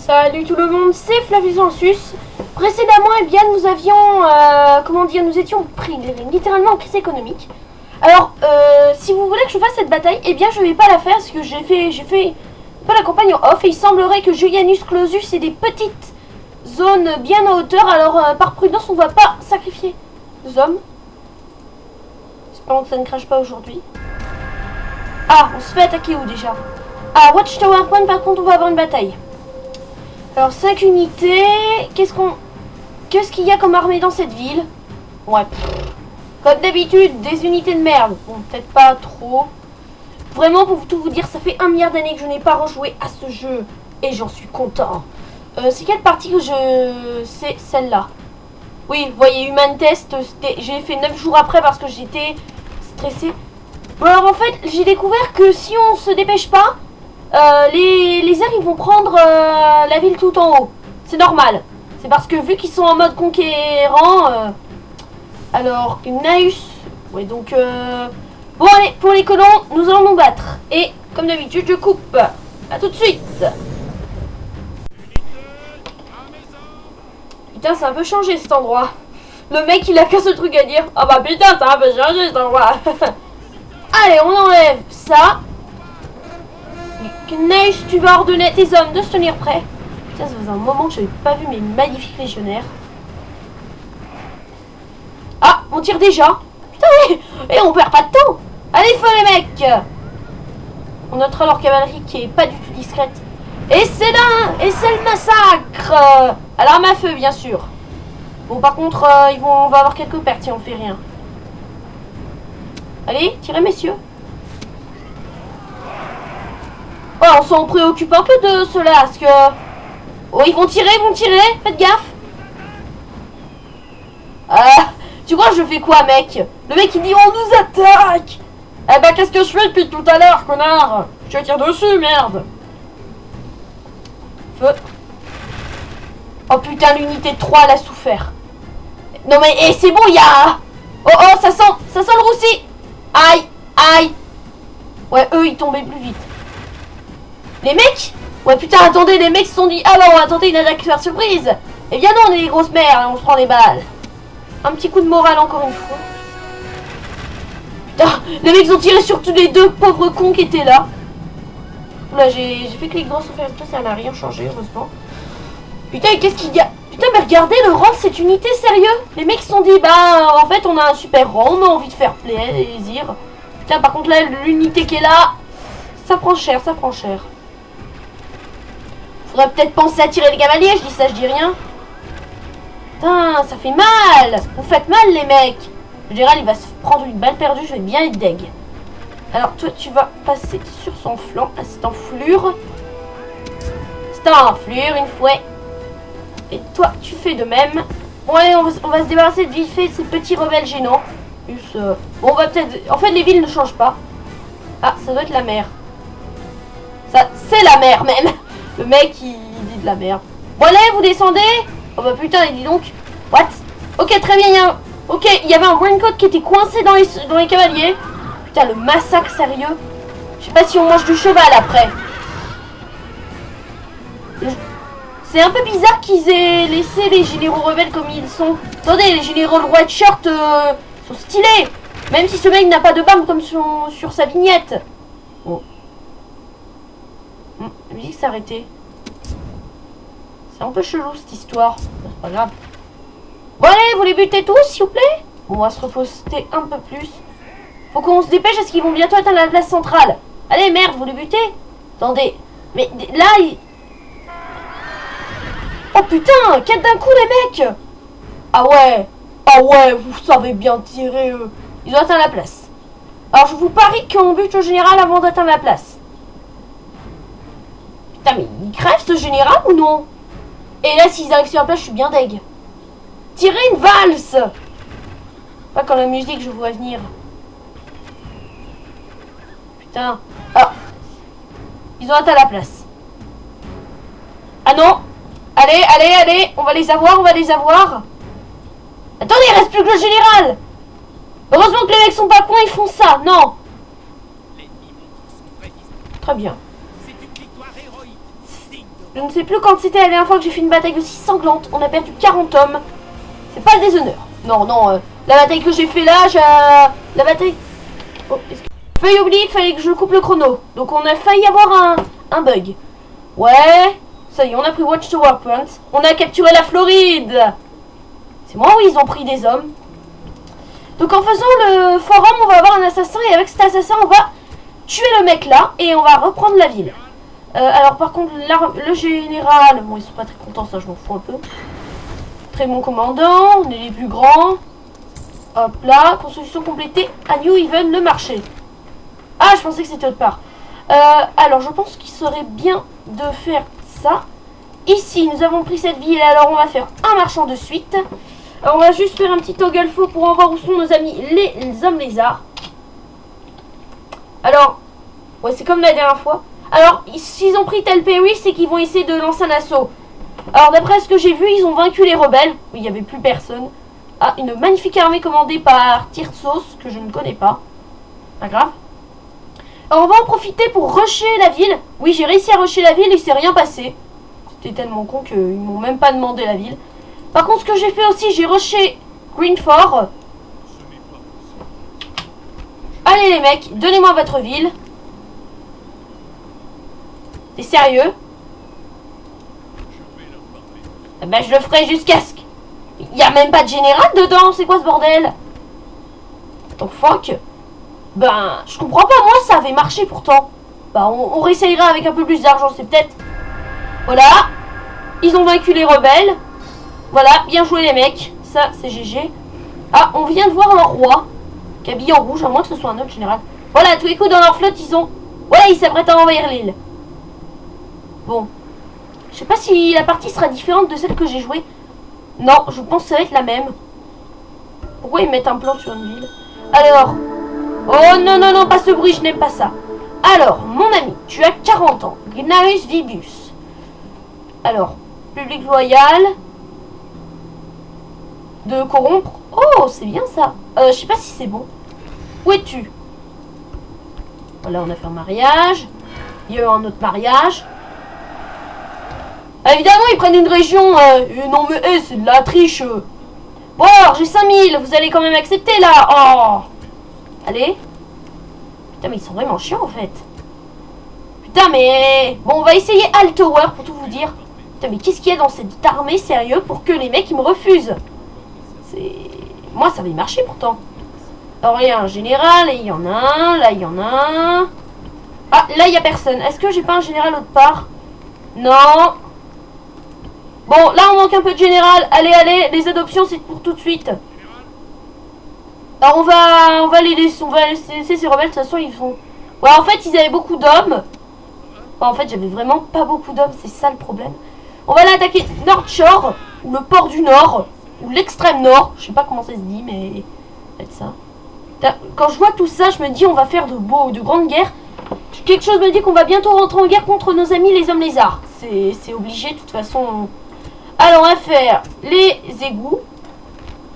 Salut tout le monde, c'est Flavius. Précédemment, eh bien, nous avions, nous étions pris littéralement en crise économique. Alors, si vous voulez que je fasse cette bataille, eh bien, je vais pas la faire parce que j'ai fait pas la campagne en off et il semblerait que Julianus Clausus ait des petites zones bien en hauteur. Alors, par prudence, on va pas sacrifier des hommes. Espérons que ça ne crache pas aujourd'hui. Ah, on se fait attaquer où déjà? Ah, Watchtower Point, par contre, on va avoir une bataille. Alors 5 unités, qu'est-ce qu'il y a comme armée dans cette ville? Ouais, comme d'habitude, des unités de merde. Bon, peut-être pas trop. Vraiment, pour tout vous dire, ça fait 1 milliard d'années que je n'ai pas rejoué à ce jeu. Et j'en suis content. C'est quelle partie que c'est celle-là. Oui, vous voyez, Human Test, j'ai fait 9 jours après parce que j'étais stressée. Bon, alors en fait, j'ai découvert que si on se dépêche pas, les airs ils vont prendre la ville tout en haut. C'est normal. C'est parce que vu qu'ils sont en mode conquérant. Alors, Gnaeus. Ouais, donc. Bon, allez, pour les colons, nous allons nous battre. Et, comme d'habitude, je coupe. A tout de suite. Putain, c'est un peu changé cet endroit. Le mec, il a que ce truc à dire. Ah bah putain, ça a un peu changé cet endroit. Allez, on enlève ça. Gnaeus, tu vas ordonner à tes hommes de se tenir prêts. Putain, ça faisait un moment que j'avais pas vu mes magnifiques légionnaires. Ah, on tire déjà. Putain, et on perd pas de temps. Allez, feu les mecs. On notera leur cavalerie qui est pas du tout discrète. Et c'est le massacre. À l'arme à feu, bien sûr. Bon, par contre, on va avoir quelques pertes si on fait rien. Allez, tirez, messieurs. Oh, on s'en préoccupe un peu de cela, parce que... Oh, ils vont tirer, faites gaffe. Tu crois que je fais quoi, mec? Le mec, il dit, on nous attaque. Eh ben, qu'est-ce que je fais depuis tout à l'heure, connard? Je tire dessus, merde. Feu. Oh, putain, l'unité de 3, elle a souffert. Non, mais, c'est bon, il y a... Oh, ça sent le roussi. Aïe. Ouais, eux, ils tombaient plus vite. Les mecs? Ouais, putain, attendez, les mecs se sont dit, ah bah on va tenter une attaque faire surprise. Eh bien non, on est des grosses mères, on se prend des balles. Un petit coup de morale encore une fois. Putain, les mecs ont tiré sur tous les deux pauvres cons qui étaient là. Là, j'ai fait clic droit sur faire ça n'a rien changé, heureusement. Putain, qu'est-ce qu'il y a? Putain, mais regardez le rang de cette unité, sérieux. Les mecs se sont dit, bah en fait on a un super rang, on a envie de faire plaisir. Putain, par contre là, l'unité qui est là, ça prend cher. Faudrait peut-être penser à tirer les cavaliers, je dis ça, je dis rien. Putain, ça fait mal. Vous faites mal, les mecs. Le général, il va se prendre une balle perdue, je vais bien être deg. Alors, toi, tu vas passer sur son flanc. Là, c'est en enflure. Une fouet. Et toi, tu fais de même. Bon, allez, on va se débarrasser de vite fait de ces petits rebelles gênants. Plus, bon, on va peut-être... En fait, les villes ne changent pas. Ah, ça doit être la mer. Ça, c'est la mer, même. Le mec, il dit de la merde. Bon, allez, vous descendez. Oh bah putain, il dit donc. What? Ok, très bien. Ok, il y avait un raincoat qui était coincé dans les cavaliers. Putain, le massacre, sérieux. Je sais pas si on mange du cheval après. C'est un peu bizarre qu'ils aient laissé les généraux rebelles comme ils sont. Attendez, les généraux de White Shirt sont stylés. Même si ce mec n'a pas de barbe comme sur sa vignette. Bon. La musique s'est arrêtée. C'est un peu chelou cette histoire. C'est pas grave. Bon allez, vous les butez tous s'il vous plaît. On va se reposter un peu plus. Faut qu'on se dépêche parce qu'ils vont bientôt atteindre la place centrale. Allez merde, vous les butez. Attendez. Mais là il... Oh putain, 4 d'un coup les mecs. Ah ouais, vous savez bien tirer eux. Ils ont atteint la place. Alors je vous parie qu'on bute le général avant d'atteindre la place. Putain mais il crève ce général ou non? Et là s'ils arrivent sur la place je suis bien deg. Tirez une valse. Pas quand la musique je vois venir. Putain. Ah. Ils ont atteint la place. Ah non. Allez, on va les avoir. Attendez, il reste plus que le général. Heureusement que les mecs sont pas cons, ils font ça, non. Très bien. Je ne sais plus quand c'était la dernière fois que j'ai fait une bataille aussi sanglante. On a perdu 40 hommes. C'est pas le déshonneur. Non, non, la bataille que j'ai fait là, la bataille... Oh, feuille oublié, il fallait que je coupe le chrono. Donc on a failli avoir un bug. Ouais, ça y est, on a pris Watchtower Point. On a capturé la Floride. C'est moi où ils ont pris des hommes. Donc en faisant le forum, on va avoir un assassin. Et avec cet assassin, on va tuer le mec là. Et on va reprendre la ville. Alors par contre, le général... Bon, ils sont pas très contents, ça je m'en fous un peu. Très bon commandant, on est les plus grands. Hop là, construction complétée à New Haven, le marché. Ah, je pensais que c'était autre part. Alors, je pense qu'il serait bien de faire ça. Ici, nous avons pris cette ville, alors on va faire un marchand de suite. Alors, on va juste faire un petit toggle faux pour en voir où sont nos amis les hommes lézards. Alors, ouais, c'est comme la dernière fois. Alors, s'ils ont pris Tel Perry, c'est qu'ils vont essayer de lancer un assaut. Alors, d'après ce que j'ai vu, ils ont vaincu les rebelles. Oui, il n'y avait plus personne. Ah, une magnifique armée commandée par Tirsos, que je ne connais pas. Pas grave. Alors, on va en profiter pour rusher la ville. Oui, j'ai réussi à rusher la ville et il s'est rien passé. C'était tellement con qu'ils m'ont même pas demandé la ville. Par contre, ce que j'ai fait aussi, j'ai rushé Greenford. Allez les mecs, donnez-moi votre ville. T'es sérieux? Eh ben, je le ferai jusqu'à ce que... Il n'y a même pas de général dedans, c'est quoi ce bordel? Donc fuck. Ben, je comprends pas, moi ça avait marché pourtant. Bah, on réessayera avec un peu plus d'argent, c'est peut-être... Voilà. Ils ont vaincu les rebelles. Voilà, bien joué les mecs. Ça, c'est GG. Ah, on vient de voir leur roi, qui est habillé en rouge, à moins que ce soit un autre général. Voilà, à tous les coups, dans leur flotte, ils ont... Voilà, ils s'apprêtent à envahir l'île. Bon. Je sais pas si la partie sera différente de celle que j'ai jouée. Non, je pense que ça va être la même. Pourquoi ils mettent un plan sur une ville? Alors... Oh non, non, non, pas ce bruit, je n'aime pas ça. Alors, mon ami, tu as 40 ans. Gnaeus Vibus. Alors, public loyal. De corrompre. Oh, c'est bien ça. Je sais pas si c'est bon. Où es-tu? Voilà, on a fait un mariage. Il y a eu un autre mariage. Ah, évidemment, ils prennent une région. Non, mais c'est de la triche. Bon, alors, j'ai 5000. Vous allez quand même accepter, là. Oh. Allez. Putain, mais ils sont vraiment chiants, en fait. Putain, mais... Bon, on va essayer Altower, pour tout vous dire. Putain, mais qu'est-ce qu'il y a dans cette armée, sérieux, pour que les mecs, ils me refusent? C'est... Moi, ça avait marché, pourtant. Alors, il y a un général, et il y en a un. Là, il y en a un. Ah, là, il n'y a personne. Est-ce que j'ai pas un général autre part? Non. Bon, là, on manque un peu de général. Allez, allez, les adoptions, c'est pour tout de suite. Alors, on va les laisser ces rebelles. De toute façon, ils font... Ouais, en fait, ils avaient beaucoup d'hommes. Enfin, en fait, j'avais vraiment pas beaucoup d'hommes. C'est ça, le problème. On va aller attaquer North Shore, ou le port du Nord, ou l'extrême Nord. Je sais pas comment ça se dit, mais... peut-être ça. Quand je vois tout ça, je me dis, on va faire de grandes guerres. Quelque chose me dit qu'on va bientôt rentrer en guerre contre nos amis, les hommes lézards. C'est obligé, de toute façon... Alors, on va faire les égouts.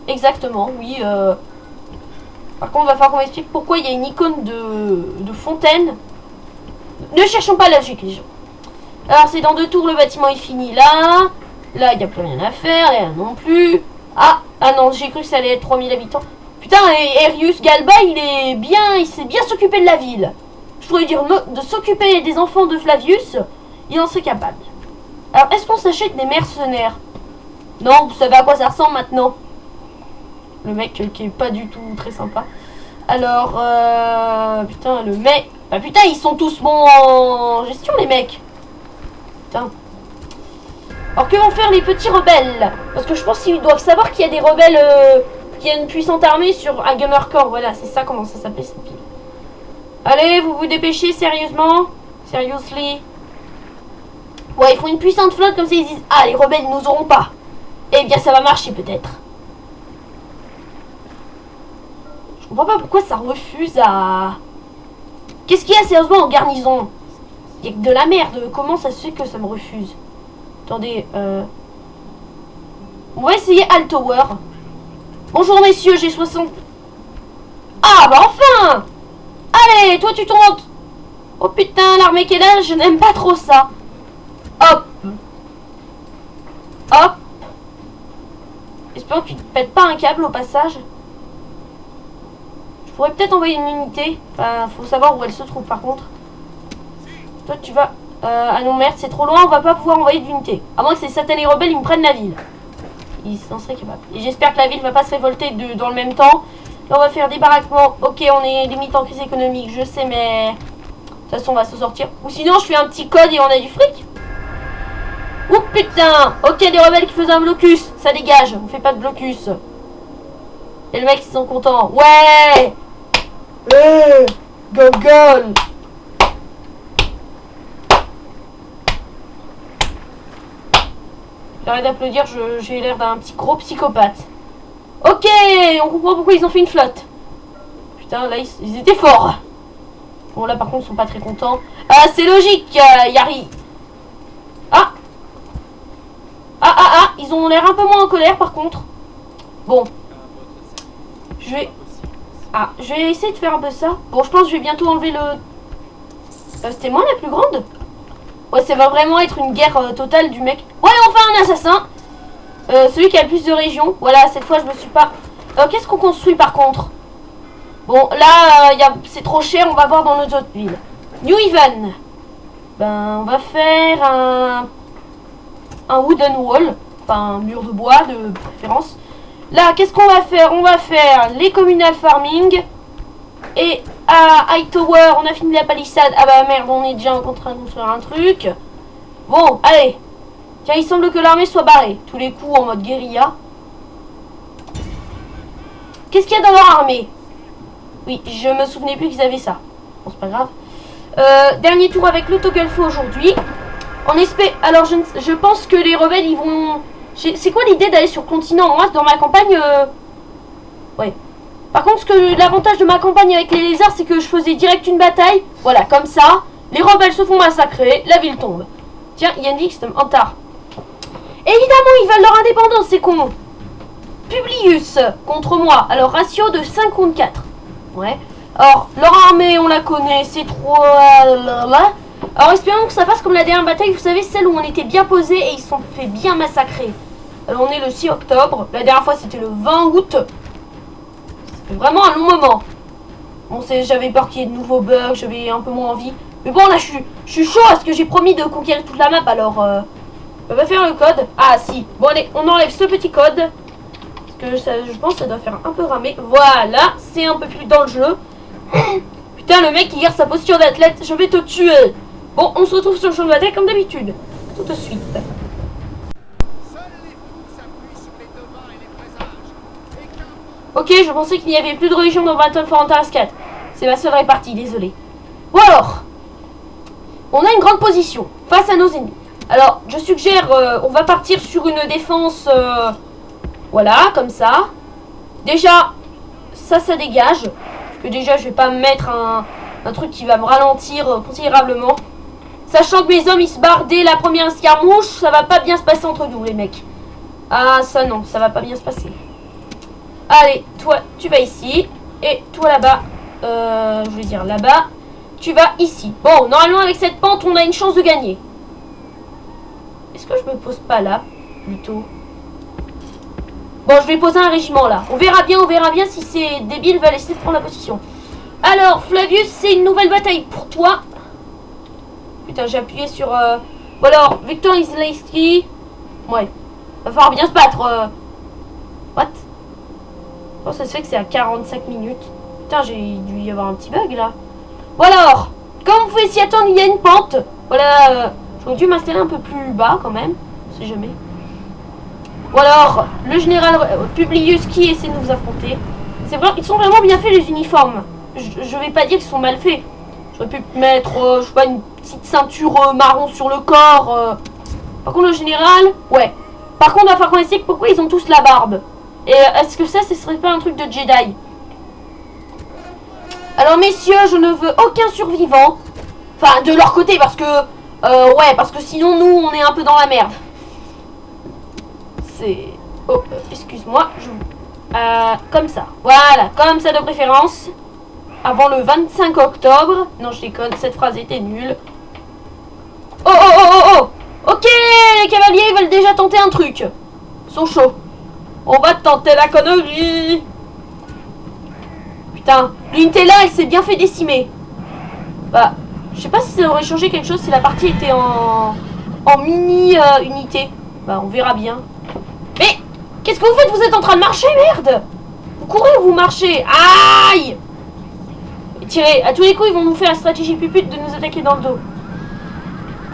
Exactement, oui. Par contre, on va falloir qu'on m'explique pourquoi il y a une icône de fontaine. Ne cherchons pas la logique, les gens. Alors, c'est dans 2 tours, le bâtiment est fini là. Là, il n'y a plus rien à faire. Là non plus. Ah non, j'ai cru que ça allait être 3000 habitants. Putain, et Erius Galba, il sait bien s'occuper de la ville. Je pourrais dire de s'occuper des enfants de Flavius. Il en serait capable. Alors, est-ce qu'on s'achète des mercenaires? Non, vous savez à quoi ça ressemble maintenant. Le mec qui est pas du tout très sympa. Alors, putain, le mec... Bah putain, ils sont tous bons en gestion, les mecs. Putain. Alors, que vont faire les petits rebelles? Parce que je pense qu'ils doivent savoir qu'il y a des rebelles... qu'il y a une puissante armée sur un Gamer Core. Voilà, c'est ça, comment ça s'appelle cette ville. Allez, vous vous dépêchez, sérieusement. Seriously. Ouais, ils font une puissante flotte, comme ça ils disent... Ah, les rebelles, ils nous auront pas. Eh bien, ça va marcher, peut-être. Je comprends pas pourquoi ça refuse à... Qu'est-ce qu'il y a, sérieusement, en garnison? Il y a que de la merde. Comment ça se fait que ça me refuse? Attendez, on va essayer Altower. Bonjour, messieurs, j'ai 60... Ah, bah enfin! Allez, toi, tu tombes... Oh, putain, l'armée qu'elle a, je n'aime pas trop ça. Hop. espérant que tu te pètes pas un câble au passage. Je pourrais peut-être envoyer une unité. Enfin, faut savoir où elle se trouve par contre. Toi, tu vas... ah non, merde, c'est trop loin, on va pas pouvoir envoyer d'unité. À moins que ces satanés rebelles, ils me prennent la ville. Ils s'en seraient capables. Et j'espère que la ville va pas se révolter dans le même temps. Là, on va faire des baraquements. Ok, on est limite en crise économique, je sais, mais... De toute façon, on va s'en sortir. Ou sinon, je fais un petit code et on a du fric. Ouh, putain. Ok, des rebelles qui faisaient un blocus. Ça dégage, on fait pas de blocus. Et les mecs, ils sont contents. Ouais. Gogol. J'arrête d'applaudir, j'ai l'air d'un petit gros psychopathe. Ok, on comprend pourquoi ils ont fait une flotte. Putain, là, ils étaient forts. Bon, là, par contre, ils sont pas très contents. Ah, c'est logique, Yari. Ah. Ils ont l'air un peu moins en colère, par contre. Bon. Je vais essayer de faire un peu ça. Bon, je pense que je vais bientôt enlever le... C'était moi la plus grande? Ouais, ça va vraiment être une guerre totale du mec. Ouais, enfin un assassin. Celui qui a le plus de régions. Voilà, cette fois je me suis pas... Qu'est-ce qu'on construit par contre? Bon, là, c'est trop cher, on va voir dans nos autres villes. New Haven. Ben, on va faire un wooden wall. Enfin, un mur de bois de préférence. Là, qu'est-ce qu'on va faire? On va faire les communal farming. Et à Hightower, on a fini la palissade. Ah bah merde, on est déjà en train de construire un truc. Bon, allez. Tiens, il semble que l'armée soit barrée. Tous les coups en mode guérilla. Qu'est-ce qu'il y a dans leur armée? Oui, je me souvenais plus qu'ils avaient ça. Bon, c'est pas grave. Dernier tour avec le Toggelfo aujourd'hui. On espère... Alors, je pense que les rebelles, ils vont... C'est quoi l'idée d'aller sur le continent? Moi, dans ma campagne... Ouais. Par contre, l'avantage de ma campagne avec les lézards, c'est que je faisais direct une bataille. Voilà, comme ça. Les rebelles se font massacrer. La ville tombe. Tiens, il y a une victime. Antar. Évidemment, ils veulent leur indépendance, c'est con. Publius contre moi. Alors, ratio de 5 contre 4. Ouais. Alors, leur armée, on la connaît. C'est trop... Alors, espérons que ça passe comme la dernière bataille. Vous savez, celle où on était bien posé et ils se sont fait bien massacrer. Alors, on est le 6 octobre. La dernière fois, c'était le 20 août. Vraiment un long moment. Bon, j'avais peur qu'il y ait de nouveaux bugs, j'avais un peu moins envie. Mais bon, là, je suis chaud parce que j'ai promis de conquérir toute la map, alors... on va faire le code. Ah, si. Bon, allez, on enlève ce petit code. Parce que je pense que ça doit faire un peu ramer. Voilà, c'est un peu plus dans le jeu. Putain, le mec, il garde sa posture d'athlète. Je vais te tuer. Bon, on se retrouve sur le champ de bataille comme d'habitude. Tout de suite. Ok, je pensais qu'il n'y avait plus de religion dans Battle for Antares 4. C'est ma seule répartie, désolé. Bon alors, on a une grande position face à nos ennemis. Alors, je suggère, on va partir sur une défense, voilà, comme ça. Déjà, ça dégage. Parce que déjà, je vais pas me mettre un truc qui va me ralentir considérablement. Sachant que mes hommes, ils se barrent dès la première escarmouche, ça va pas bien se passer entre nous, les mecs. Ah, ça non, ça va pas bien se passer. Allez, toi, tu vas ici. Et toi là-bas, je vais dire là-bas, tu vas ici. Bon, normalement, avec cette pente, on a une chance de gagner. Est-ce que je me pose pas là, plutôt? Bon, je vais poser un régiment là. On verra bien si ces débiles veulent essayer de prendre la position. Alors, Flavius, c'est une nouvelle bataille pour toi. Putain, j'ai appuyé sur... Bon alors, Victor Islaiski. Ouais. Va falloir bien se battre. What? Oh, ça se fait que c'est à 45 minutes. Putain, j'ai dû y avoir un petit bug là. Bon alors, comme vous pouvez s'y attendre, il y a une pente. Voilà, j'aurais dû m'installer un peu plus bas quand même. On sait jamais. Bon alors, le général Publius qui essaie de nous affronter. C'est vrai, ils sont vraiment bien faits les uniformes. Je vais pas dire qu'ils sont mal faits. J'aurais pu mettre, je sais pas, une petite ceinture marron sur le corps. Par contre, le général, ouais. Par contre, il va falloir qu'on explique pourquoi ils ont tous la barbe. Et est-ce que ça, ce serait pas un truc de Jedi? Alors, messieurs, je ne veux aucun survivant. Enfin, de leur côté, parce que... ouais, parce que sinon, nous, on est un peu dans la merde. C'est... Oh, excuse-moi. Comme ça. Voilà, comme ça de préférence. Avant le 25 octobre. Non, je déconne, cette phrase était nulle. Oh, oh, oh, oh, oh. Ok, les cavaliers veulent déjà tenter un truc. Ils sont chauds. On va tenter la connerie. Putain, l'unité là, elle s'est bien fait décimer. Bah, je sais pas si ça aurait changé quelque chose si la partie était en mini unité. Bah, on verra bien. Mais, qu'est-ce que vous faites? Vous êtes en train de marcher, merde! Vous courez ou vous marchez? Aïe! Tirez, à tous les coups, ils vont nous faire la stratégie pupute de nous attaquer dans le dos.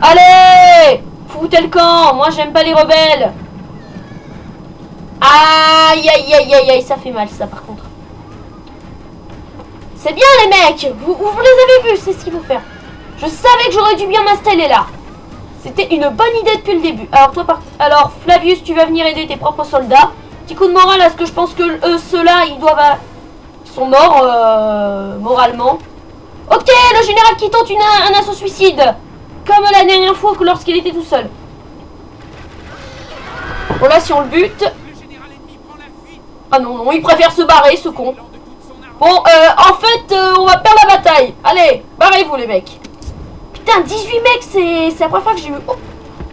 Allez! Foutez le camp! Moi, j'aime pas les rebelles. Aïe, aïe, aïe, aïe, aïe, ça fait mal, ça, par contre. C'est bien, les mecs! Vous les avez vus, c'est ce qu'il faut faire. Je savais que j'aurais dû bien m'installer là. C'était une bonne idée depuis le début. Alors, Flavius, tu vas venir aider tes propres soldats. Petit coup de morale, parce que je pense que ceux-là, ils doivent... sont morts, moralement. Ok, le général qui tente un assaut suicide. Comme la dernière fois lorsqu'il était tout seul. Bon, là, si on le bute... Ah non, non, il préfère se barrer, ce con. Bon, en fait, on va perdre la bataille. Allez, barrez-vous, les mecs. Putain, 18 mecs, c'est la première fois que j'ai eu... Oh.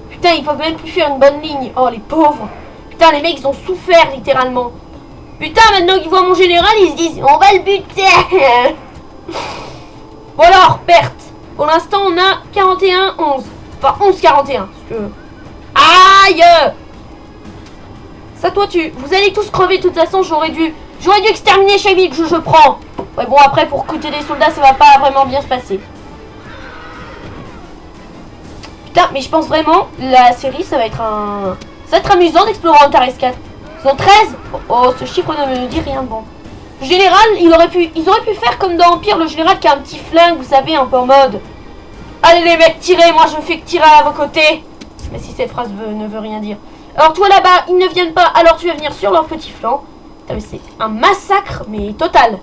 Putain, ils peuvent même plus faire une bonne ligne. Oh, les pauvres. Putain, les mecs, ils ont souffert, littéralement. Putain, maintenant qu'ils voient mon général, ils se disent, on va le buter. Bon alors, perte. Pour l'instant, on a 41-11. Enfin, 11-41. Aïe. Ça, toi, vous allez tous crever, de toute façon, j'aurais dû exterminer chaque ville que je prends. Ouais, bon, après, pour recruter des soldats, ça va pas vraiment bien se passer. Putain, mais je pense vraiment, la série, ça va être amusant d'explorer Antares 4. Ils ont 13. Oh, ce chiffre ne me dit rien de bon. Le général, ils auraient pu faire comme dans Empire, le général qui a un petit flingue, vous savez, un peu en mode. Allez les mecs, tirez, moi je fais que tirer à vos côtés. Mais si cette phrase ne veut rien dire. Alors toi là-bas, ils ne viennent pas, alors tu vas venir sur leur petit flanc. Putain, mais c'est un massacre, mais total.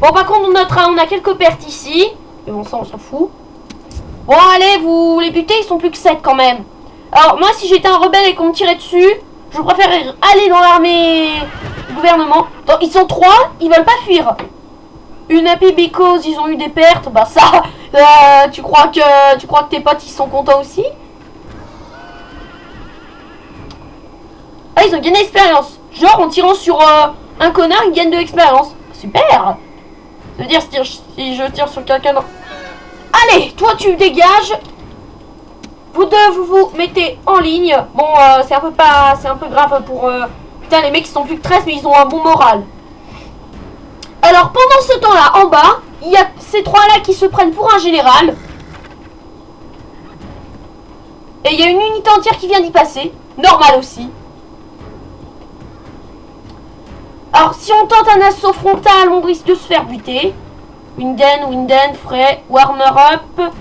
Bon, par contre, on a quelques pertes ici. Mais bon, ça, on s'en fout. Bon, allez, vous les butez, ils sont plus que 7 quand même. Alors, moi, si j'étais un rebelle et qu'on me tirait dessus, je préférerais aller dans l'armée du gouvernement. Donc, ils sont 3, ils veulent pas fuir. Une happy because ils ont eu des pertes. Bah ça, tu crois que tes potes, ils sont contents aussi? Ah, ils ont gagné l'expérience. Genre, en tirant sur un connard, ils gagnent de l'expérience. Super. Ça veut dire, si je tire sur quelqu'un... Allez, toi, tu dégages. Vous deux, vous mettez en ligne. Bon, c'est un peu grave pour... Putain, les mecs, ils sont plus que 13, mais ils ont un bon moral. Alors, pendant ce temps-là, en bas, il y a ces trois-là qui se prennent pour un général. Et il y a une unité entière qui vient d'y passer. Normal aussi. Alors, si on tente un assaut frontal, on risque de se faire buter. Winden, Frey, Warmer Up.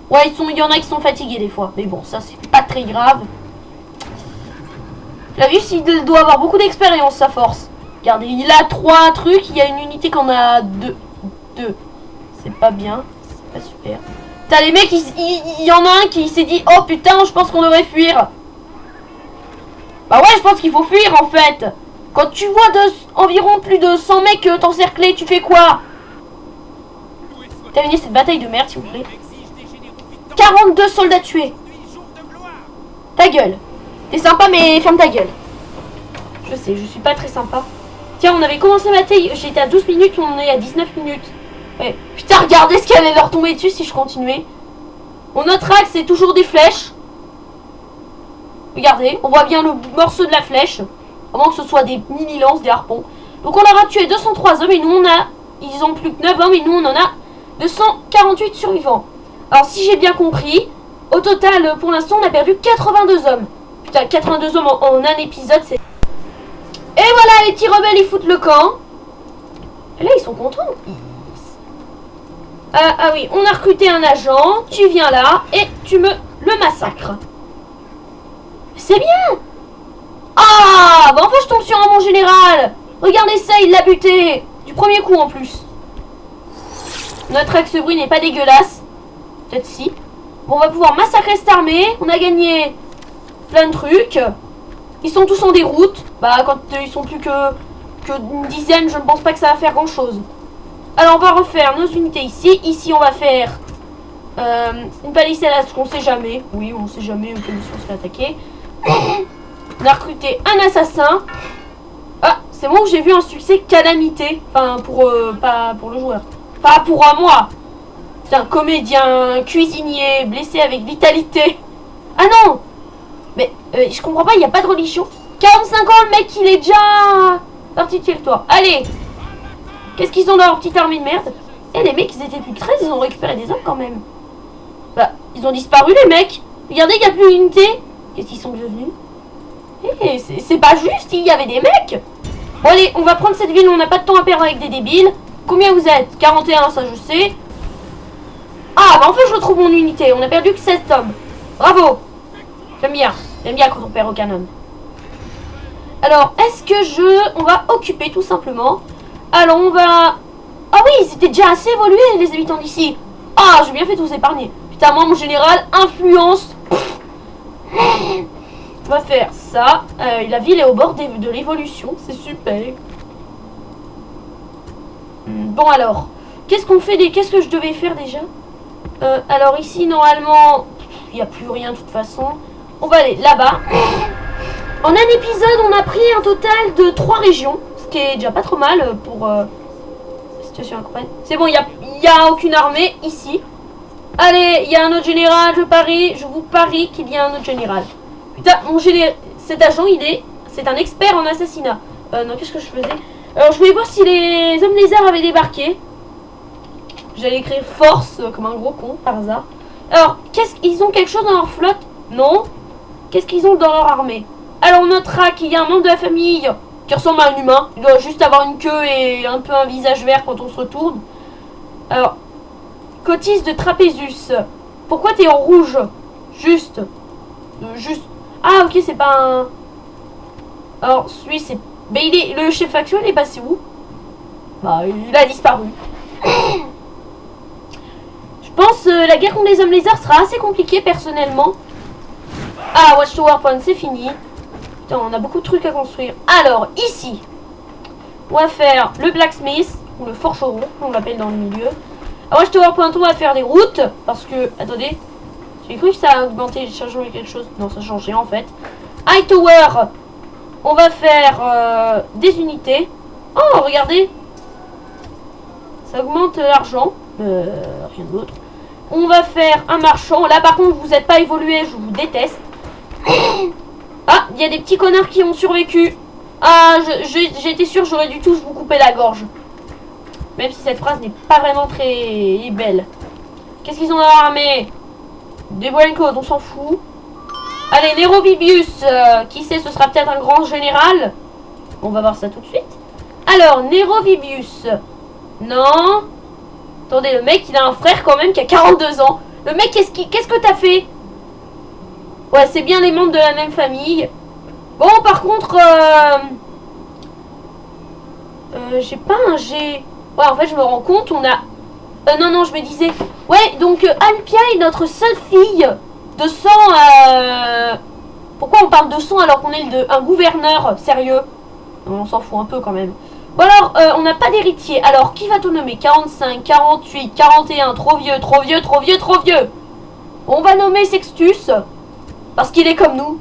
Ouais, il y en a qui sont fatigués des fois. Mais bon, ça, c'est pas très grave. Flavius, il doit avoir beaucoup d'expérience, sa force. Regardez, il a 3 trucs. Il y a une unité qu'on a 2. C'est pas bien. C'est pas super. T'as les mecs, il y en a un qui s'est dit, oh putain, je pense qu'on devrait fuir. Bah ouais, je pense qu'il faut fuir en fait. Quand tu vois environ plus de 100 mecs t'encercler, tu fais quoi? Terminez cette bataille de merde, s'il vous plaît. 42 soldats tués. Ta gueule. T'es sympa, mais ferme ta gueule. Je sais, je suis pas très sympa. Tiens, on avait commencé la bataille, j'étais à 12 minutes, on est à 19 minutes. Ouais. Putain, regardez ce qui allait leur tomber dessus si je continuais. Mon autre axe, c'est toujours des flèches. Regardez, on voit bien le morceau de la flèche. Avant que ce soit des mini-lances, des harpons. Donc on leur a tué 203 hommes et nous on a... Ils ont plus que 9 hommes et nous on en a 248 survivants. Alors si j'ai bien compris, au total pour l'instant on a perdu 82 hommes. Putain, 82 hommes en un épisode, c'est... Et voilà, les petits rebelles ils foutent le camp. Et là ils sont contents. Ah oui, on a recruté un agent, tu viens là et tu me le massacres. C'est bien. Ah, bah enfin je tombe sur un bon général. Regardez ça, il l'a buté. Du premier coup en plus. Notre ex-bruit n'est pas dégueulasse. Peut-être si. Bon, on va pouvoir massacrer cette armée. On a gagné plein de trucs. Ils sont tous en déroute. Bah quand ils sont plus que une dizaine, je ne pense pas que ça va faire grand chose. Alors on va refaire nos unités ici. Ici on va faire une palissade parce qu'on sait jamais. Oui, on sait jamais auquel on se fait attaquer. On a recruté un assassin. Ah, c'est bon, j'ai vu un succès calamité. Enfin, pas pour le joueur. Pas pour moi. C'est un comédien, cuisinier, blessé avec vitalité. Ah non. Mais je comprends pas, il n'y a pas de religion. 45 ans, le mec, il est déjà parti de territoire. Allez. Qu'est-ce qu'ils ont dans leur petite armée de merde? Eh, les mecs, ils étaient plus que 13, ils ont récupéré des hommes quand même. Bah, ils ont disparu, les mecs. Regardez, il n'y a plus d'unité. Qu'est-ce qu'ils sont devenus? Eh, c'est pas juste, il y avait des mecs. Bon, allez, on va prendre cette ville, on n'a pas de temps à perdre avec des débiles. Combien vous êtes? 41, ça je sais. Ah, bah en fait, je retrouve mon unité. On a perdu que 16 hommes. Bravo. J'aime bien quand on perd aucun homme. Alors, est-ce que on va occuper tout simplement. Alors, on va... Ah oui, ils étaient déjà assez évolués, les habitants d'ici. Ah, j'ai bien fait de vous épargner. Putain, moi, mon général, influence. On va faire ça. La ville est au bord de l'évolution. C'est super. Bon, alors. Qu'est-ce qu'on fait qu'est-ce que je devais faire déjà? Alors, ici, normalement, il n'y a plus rien de toute façon. On va aller là-bas. En un épisode, on a pris un total de 3 régions. Ce qui est déjà pas trop mal pour la situation à la campagne. C'est bon, il n'y a aucune armée ici. Allez, il y a un autre général, je vous parie qu'il y a un autre général. Putain, cet agent, c'est un expert en assassinat. Non, qu'est-ce que je faisais? Alors, je voulais voir si les hommes lézards avaient débarqué. J'allais écrire force comme un gros con, par hasard. Alors, ils ont quelque chose dans leur flotte? Non. Qu'est-ce qu'ils ont dans leur armée? Alors, on notera qu'il y a un membre de la famille qui ressemble à un humain. Il doit juste avoir une queue et un peu un visage vert quand on se retourne. Alors, Cotis de Trapézus. Pourquoi t'es en rouge? Juste. Ah, ok, c'est pas un... Alors, celui, c'est... Mais le chef actuel est passé où? Bah, il a disparu. Je pense la guerre contre les hommes lézards sera assez compliquée, personnellement. Ah, Watchtower Point, c'est fini. Putain, on a beaucoup de trucs à construire. Alors, ici, on va faire le blacksmith, ou le forgeron, on l'appelle dans le milieu. À Watchtower Point, on va faire des routes, parce que... Attendez. J'ai cru que ça a augmenté, ça a changé quelque chose. Non, ça a changé, en fait. Hightower, on va faire des unités. Oh, regardez. Ça augmente l'argent. Rien d'autre. On va faire un marchand. Là, par contre, vous n'êtes pas évolué, je vous déteste. Ah, il y a des petits connards qui ont survécu. Ah, j'étais sûr, j'aurais dû tous vous couper la gorge. Même si cette phrase n'est pas vraiment très belle. Qu'est-ce qu'ils ont dans leur armée? Des Boencodes, on s'en fout. Allez, Nero Bibius. Qui sait, ce sera peut-être un grand général. On va voir ça tout de suite. Alors, Nero Bibius. Non. Attendez, le mec, il a un frère quand même qui a 42 ans. Le mec, qu'est-ce que t'as fait? Ouais, c'est bien les membres de la même famille. Bon, par contre, j'ai pas un G. Ouais, en fait, je me rends compte, on a... non, je me disais... Ouais, donc, Alpia est notre seule fille de sang... Pourquoi on parle de sang alors qu'on est un gouverneur sérieux? On s'en fout un peu quand même. Bon alors, on n'a pas d'héritier. Alors, qui va tout nommer? 45, 48, 41, trop vieux, trop vieux, trop vieux, trop vieux. On va nommer Sextus, parce qu'il est comme nous.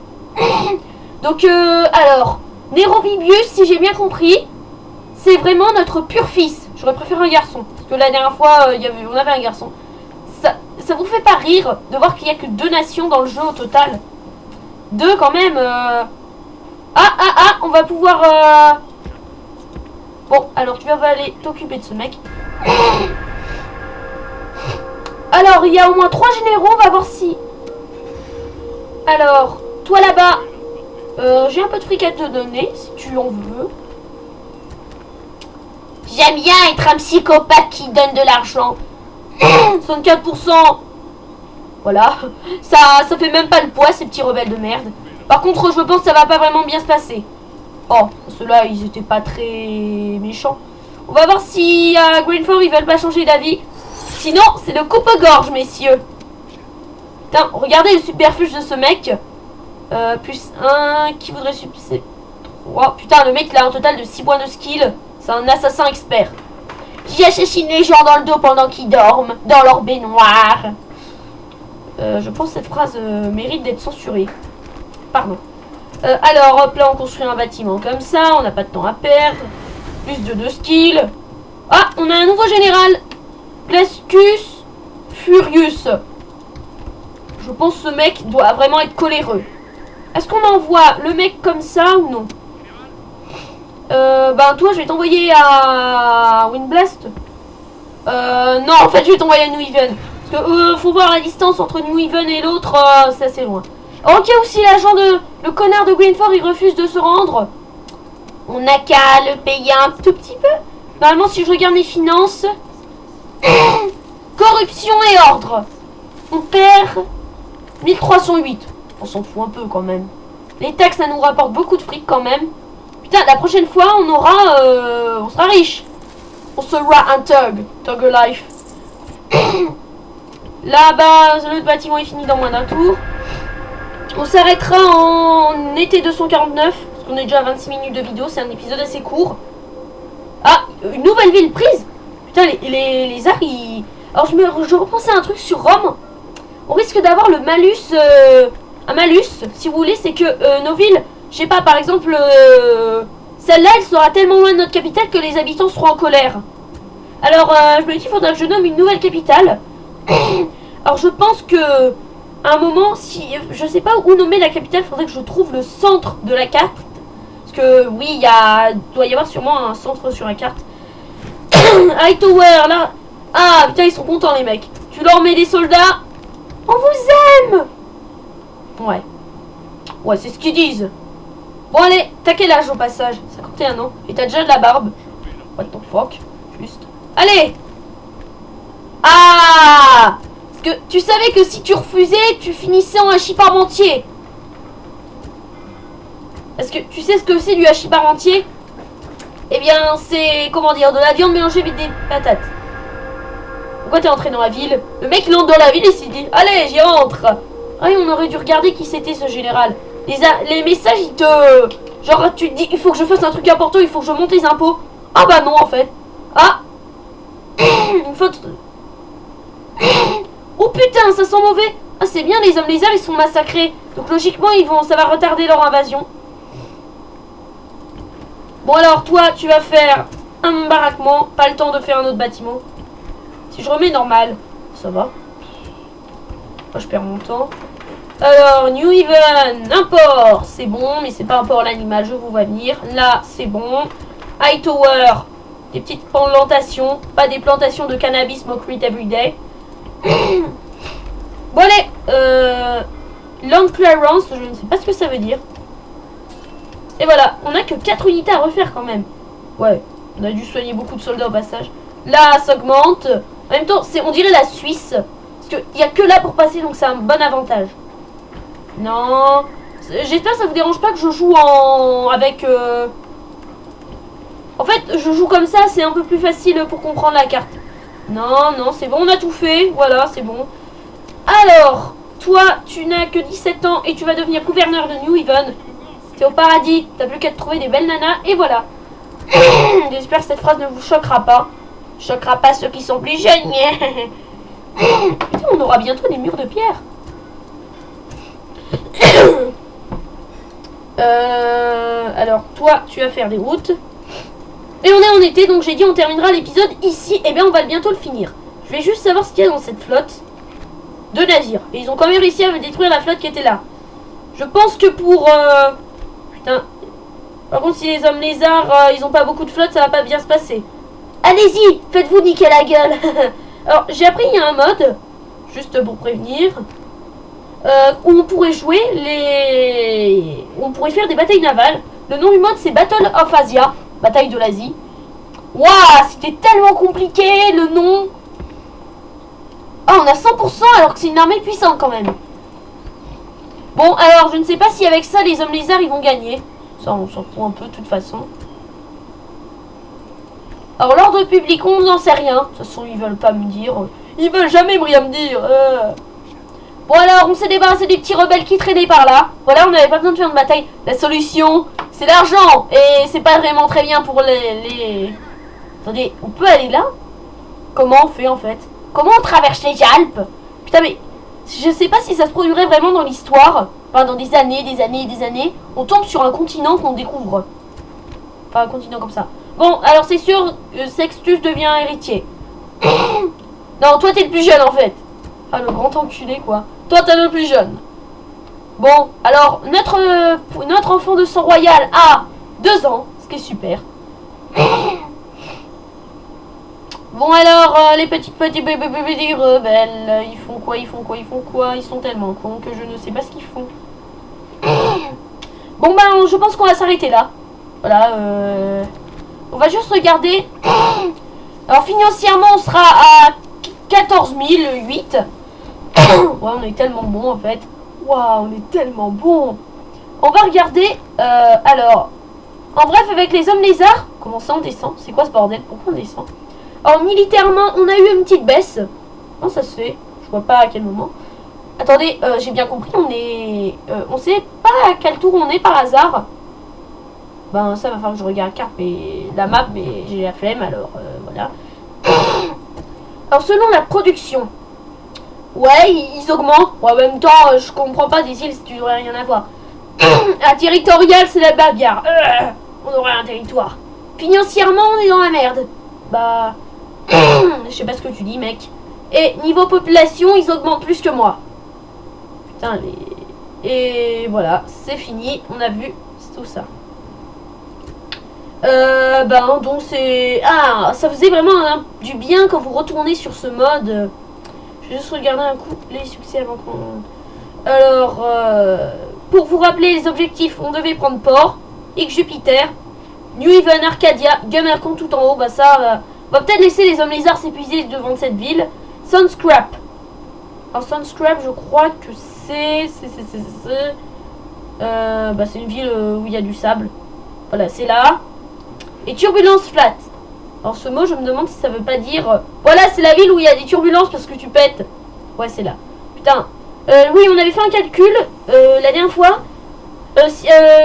Donc, alors, Nero Bibius, si j'ai bien compris, c'est vraiment notre pur fils. J'aurais préféré un garçon, parce que la dernière fois, on avait un garçon. Ça vous fait pas rire de voir qu'il n'y a que 2 nations dans le jeu au total? 2 quand même. On va pouvoir... Bon, alors tu vas aller t'occuper de ce mec. Alors, il y a au moins 3 généraux, on va voir si... Alors, toi là-bas, j'ai un peu de fric à te donner, si tu en veux. J'aime bien être un psychopathe qui donne de l'argent. 64%. Voilà, ça fait même pas le poids, ces petits rebelles de merde. Par contre, je pense que ça va pas vraiment bien se passer. Oh, ceux-là, ils étaient pas très méchants. On va voir si à Greenford, ils veulent pas changer d'avis. Sinon, c'est le coupe-gorge, messieurs. Putain, regardez le superfuge de ce mec. Plus 1, qui voudrait substituer 3. Putain, le mec, il a un total de 6 points de skill. C'est un assassin expert. J'y assassine les gens dans le dos pendant qu'ils dorment, dans leur baignoire. Je pense que cette phrase mérite d'être censurée. Pardon. Alors, hop là, on construit un bâtiment comme ça. On n'a pas de temps à perdre. Plus de 2 skills. Ah, on a un nouveau général. Plascus Furius. Je pense que ce mec doit vraiment être coléreux. Est-ce qu'on envoie le mec comme ça ou non? Ben toi, je vais t'envoyer à Windblast. Non, en fait, je vais t'envoyer à New Haven. Parce que faut voir la distance entre New Haven et l'autre, c'est assez loin. Ok, aussi l'agent le connard de Greenford, il refuse de se rendre. On n'a qu'à le payer un tout petit peu. Normalement, si je regarde mes finances... Corruption et ordre. On perd 1308. On s'en fout un peu quand même. Les taxes, ça nous rapporte beaucoup de fric quand même. Putain, la prochaine fois, on sera riche. On sera un Thug life. Là-bas, le bâtiment est fini dans moins d'un tour. On s'arrêtera en été 249. Parce qu'on est déjà à 26 minutes de vidéo. C'est un épisode assez court. Ah, une nouvelle ville prise. Putain, les arts, ils... Alors, je repensais à un truc sur Rome. On risque d'avoir le malus... un malus, si vous voulez, c'est que nos villes... Je sais pas, par exemple... celle-là, elle sera tellement loin de notre capitale que les habitants seront en colère. Alors, je me dis, il faudra que je nomme une nouvelle capitale. Alors, je pense que... À un moment, si... Je sais pas où nommer la capitale, il faudrait que je trouve le centre de la carte. Parce que, oui, doit y avoir sûrement un centre sur la carte. Hightower, là... Ah, putain, ils sont contents, les mecs. Tu leur mets des soldats. On vous aime. Ouais. Ouais, c'est ce qu'ils disent. Bon, allez, t'as quel âge au passage? 51 ans. Et t'as déjà de la barbe. What the fuck? Juste. Allez. Ah. Parce que tu savais que si tu refusais, tu finissais en hachis parmentier. Est-ce que tu sais ce que c'est du hachis parmentier? Eh bien, c'est, comment dire, de la viande mélangée avec des patates. Pourquoi t'es entré dans la ville? Le mec il entre dans la ville et s'est dit allez, j'y rentre. Ah oui, on aurait dû regarder qui c'était ce général. Les messages, ils te... Genre, tu te dis, il faut que je fasse un truc important, il faut que je monte les impôts. Ah bah non, en fait. Ah. Une faute. Oh putain, ça sent mauvais. Ah, c'est bien, les hommes lézards, ils sont massacrés. Donc logiquement, ça va retarder leur invasion. Bon alors, toi, tu vas faire un baraquement. Pas le temps de faire un autre bâtiment. Si je remets normal, ça va. Moi, je perds mon temps. Alors, New Haven, import, c'est bon, mais c'est pas un port l'animal, je vous vois venir. Là, c'est bon. Hightower, des petites plantations, pas des plantations de cannabis smoke meat everyday. Bon, allez, Long clearance, je ne sais pas ce que ça veut dire. Et voilà, on a que 4 unités à refaire quand même. Ouais, on a dû soigner beaucoup de soldats au passage. Là, ça augmente. En même temps, on dirait la Suisse. Parce qu'il n'y a que là pour passer, donc c'est un bon avantage. Non. J'espère que ça vous dérange pas que je joue avec... En fait, je joue comme ça, c'est un peu plus facile pour comprendre la carte. Non, non, c'est bon, on a tout fait. Voilà, c'est bon. Alors, toi, tu n'as que 17 ans et tu vas devenir gouverneur de New Haven. T'es au paradis, t'as plus qu'à te trouver des belles nanas et voilà. J'espère que cette phrase ne vous choquera pas. Choquera pas ceux qui sont plus jeunes. Putain, on aura bientôt des murs de pierre. Alors, toi, tu vas faire des routes. Et on est en été, donc j'ai dit on terminera l'épisode ici. Et bien, on va bientôt le finir. Je vais juste savoir ce qu'il y a dans cette flotte de navires. Et ils ont quand même réussi à détruire la flotte qui était là. Je pense que pour... Putain. Par contre, si les hommes lézards, ils ont pas beaucoup de flotte, ça va pas bien se passer. Allez-y, faites-vous niquer la gueule. Alors, j'ai appris, il y a un mode, juste pour prévenir, où on pourrait jouer où on pourrait faire des batailles navales. Le nom du mode, c'est Battle of Asia, bataille de l'Asie. Waouh, c'était tellement compliqué, le nom. Ah, on a 100% alors que c'est une armée puissante quand même. Bon, alors, je ne sais pas si avec ça, les hommes lézards, ils vont gagner. Ça, on s'en fout un peu, de toute façon. Alors, l'ordre public, on n'en sait rien. De toute façon, ils veulent pas me dire. Ils veulent jamais rien me dire. Bon, alors, on s'est débarrassé des petits rebelles qui traînaient par là. Voilà, on n'avait pas besoin de faire une bataille. La solution, c'est l'argent. Et c'est pas vraiment très bien pour les... Attendez, on peut aller là? Comment on fait, en fait? Comment on traverse les Alpes? Putain, mais... Je sais pas si ça se produirait vraiment dans l'histoire. Enfin, dans des années, des années, des années. On tombe sur un continent qu'on découvre. Enfin, un continent comme ça. Bon, alors c'est sûr, Sextus devient héritier. Non, toi t'es le plus jeune en fait. Ah, le grand enculé quoi. Toi t'es le plus jeune. Bon, alors, notre enfant de sang royal a 2 ans, ce qui est super. Bon alors, les petits bébés rebelles, ils font quoi, ils font quoi, ils font quoi? Ils sont tellement cons que je ne sais pas ce qu'ils font. Bon ben, je pense qu'on va s'arrêter là. Voilà, on va juste regarder. Alors financièrement, on sera à 14 008. Ouais, on est tellement bon en fait. Waouh, on est tellement bon. On va regarder, alors, en bref, avec les hommes lézards. Comment ça on descend? C'est quoi ce bordel? Pourquoi on descend? Alors militairement, on a eu une petite baisse. Comment ça se fait? Je vois pas à quel moment. Attendez, j'ai bien compris, on sait pas à quel tour on est par hasard. Ben ça va falloir que je regarde la map, mais j'ai la flemme, alors voilà. Alors selon la production, ouais, ils augmentent. Ouais, en même temps, je comprends pas des îles si tu n'aurais rien à voir. Un territorial, c'est la bagarre. On aurait un territoire. Financièrement, on est dans la merde. Bah, je sais pas ce que tu dis, mec. Et niveau population, ils augmentent plus que moi. Putain, et voilà, c'est fini. On a vu tout ça. Ben, donc c'est... Ah, ça faisait vraiment du bien quand vous retournez sur ce mode. Je vais juste regarder un coup les succès avant qu'on... Alors, pour vous rappeler les objectifs, on devait prendre Port, X Jupiter, New Haven, Arcadia, Gamercon tout en haut. Bah ça, on va peut-être laisser les hommes lézards s'épuiser devant cette ville. Sunscrap. Alors Sunscrap, je crois que c'est une ville où il y a du sable. Voilà, c'est là. Et turbulence flat. Alors ce mot, je me demande si ça veut pas dire... voilà, c'est la ville où il y a des turbulences parce que tu pètes. Ouais, c'est là. Putain. Oui, on avait fait un calcul la dernière fois.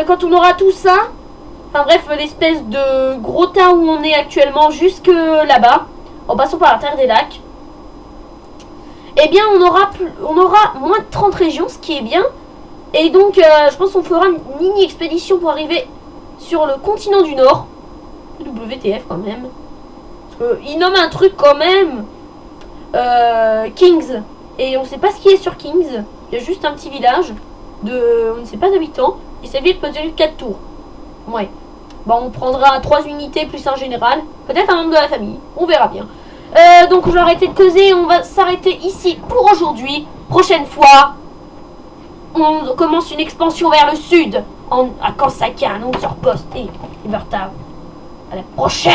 Quand on aura tout ça... Enfin bref, l'espèce de gros tas où on est actuellement jusque là-bas, en passant par la terre des lacs. Eh bien, on aura moins de 30 régions, ce qui est bien. Et donc, je pense qu'on fera une mini-expédition pour arriver sur le continent du Nord. WTF quand même. Parce qu'il nomme un truc quand même. Kings. Et on sait pas ce qui est sur Kings. Il y a juste un petit village de, on ne sait pas, d'habitants. Et cette ville peut tenir 4 tours. Ouais. Bon, on prendra 3 unités plus un général. Peut-être un membre de la famille. On verra bien. Donc je vais arrêter de causer. On va s'arrêter ici pour aujourd'hui. Prochaine fois, on commence une expansion vers le sud. À Kansaka, non sur poste et Libertown. À la prochaine!